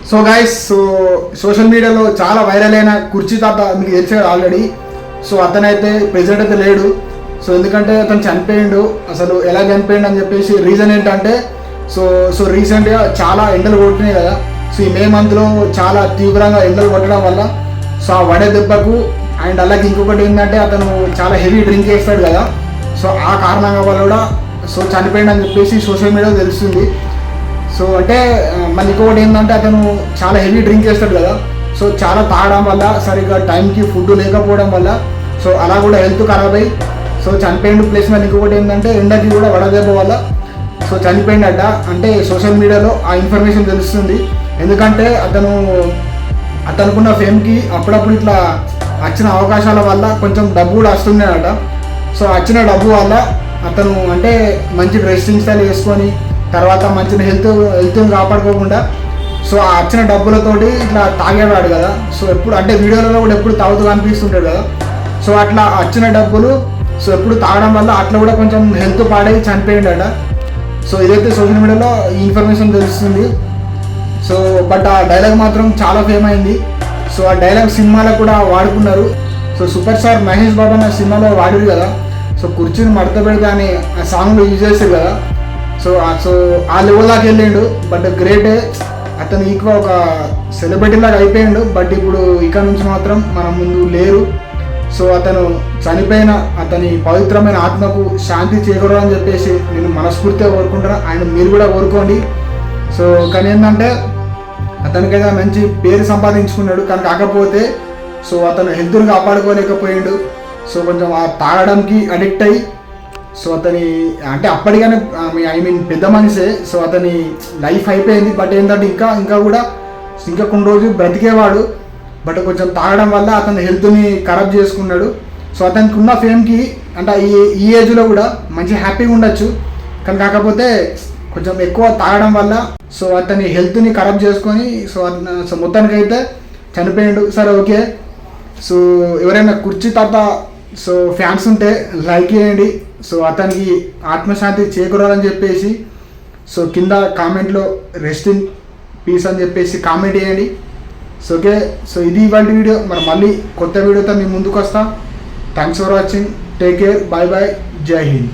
So guys, social మీడియాలో చాలా viral అయిన కుర్చీ తాత మీకు తెలిసే ఆల్రెడీ. సో అతనైతే ప్రెజెంట్ అయితే లేడు. సో ఎందుకంటే అతను చనిపోయిండు. అసలు ఎలా చనిపోయిండు అని చెప్పేసి రీజన్ ఏంటంటే సో రీసెంట్గా చాలా ఎండలు కొట్టినాయి కదా. సో ఈ మే మంత్లో చాలా తీవ్రంగా ఎండలు కొట్టడం వల్ల సో ఆ వడే దెబ్బకు అండ్ అలాగే ఇంకొకటి ఏంటంటే అతను చాలా హెవీ డ్రింక్ చేస్తాడు కదా. సో ఆ కారణంగా వల్ల కూడా సో చనిపోయిండు అని చెప్పేసి సోషల్ మీడియాలో తెలుస్తుంది. సో అంటే మళ్ళీ ఇంకొకటి ఏంటంటే అతను చాలా హెవీ డ్రింక్ చేస్తాడు కదా. సో చాలా తాగడం వల్ల, సరిగ్గా టైంకి ఫుడ్ లేకపోవడం వల్ల సో అలా కూడా హెల్త్ ఖరాబ్ అయ్యి సో చనిపోయిండు. ప్లస్ మళ్ళీ ఇంకొకటి ఏంటంటే ఎండకి కూడా వడదెబ్బ వల్ల సో చనిపోయిండట. అంటే సోషల్ మీడియాలో ఆ ఇన్ఫర్మేషన్ తెలుస్తుంది. ఎందుకంటే అతనుకున్న ఫేమ్కి అప్పుడప్పుడు ఇట్లా వచ్చిన అవకాశాల వల్ల కొంచెం డబ్బు కూడా వస్తుండేనట. సో వచ్చిన డబ్బు వల్ల అతను అంటే మంచి డ్రెస్సింగ్ స్టైల్ వేసుకొని తర్వాత మంచి హెల్త్ని కాపాడుకోకుండా సో ఆ వచ్చిన డబ్బులతోటి ఇట్లా తాగేవాడు కదా. సో ఎప్పుడు అంటే వీడియోలలో కూడా ఎప్పుడు తాగుతూ కనిపిస్తుంటాడు కదా. సో అట్లా వచ్చిన డబ్బులు సో ఎప్పుడు తాగడం వల్ల అట్లా కూడా కొంచెం హెల్త్ పాడై చనిపోయిండట. సో ఇదైతే సోషల్ మీడియాలో ఈ ఇన్ఫర్మేషన్ తెలుస్తుంది. సో బట్ ఆ డైలాగ్ మాత్రం చాలా ఫేమ్ అయింది. సో ఆ డైలాగ్ సినిమాలో కూడా వాడుకున్నారు. So super star Mahesh Babu అనే సినిమాలో వాడారు కదా. సో కుర్చీని మడత పెడితే అని ఆ సాంగ్లో యూజ్ చేస్తారు కదా. సో ఆ లెవెల్ దాకా వెళ్ళిండు. బట్ గ్రేటే, అతను ఈక్వ ఒక సెలబ్రిటీ లాగా అయిపోయిండు. బట్ ఇప్పుడు ఇక్కడ నుంచి మాత్రం మన ముందు లేరు. సో అతను చనిపోయిన అతని పవిత్రమైన ఆత్మకు శాంతి చేకూరాలని చెప్పేసి నేను మనస్ఫూర్తిగా కోరుకుంటున్నా. ఆయన మీరు కూడా కోరుకోండి. సో కానీ ఏంటంటే అతనికైతే మంచి పేరు సంపాదించుకున్నాడు. కానీ కాకపోతే సో అతను హెల్త్ని కాపాడుకోలేకపోయిండు. సో కొంచెం ఆ తాగడానికి అడిక్ట్ అయ్యి సో అతని అంటే అప్పటికైనా పెద్ద మనిషే. సో అతని లైఫ్ అయిపోయింది. బట్ ఏంటంటే ఇంకా కూడా కొన్ని రోజులు బ్రతికేవాడు. బట్ కొంచెం తాగడం వల్ల అతని హెల్త్ని ఖరాబ్ చేసుకున్నాడు. సో అతనికి ఉన్న ఫేమ్కి అంటే ఈ ఏజ్లో కూడా మంచి హ్యాపీగా ఉండొచ్చు. కానీ కాకపోతే కొంచెం ఎక్కువ తాగడం వల్ల సో అతని హెల్త్ని ఖరాబ్ చేసుకొని సో మొత్తానికైతే చనిపోయాడు. సరే ఓకే. సో ఎవరైనా కుర్చీ తాత సో ఫ్యాన్స్ ఉంటే లైక్ చేయండి. సో అతనికి ఆత్మశాంతి చేకూరాలని చెప్పేసి సో కింద కామెంట్లో రెస్ట్ ఇన్ పీస్ అని చెప్పేసి కామెంట్ చేయండి. So okay. సో ఇది ఇవాళ వీడియో. మరి మళ్ళీ కొత్త వీడియోతో మీ ముందుకు వస్తాం. Thanks for watching. Take care. Bye bye. Jai Hind.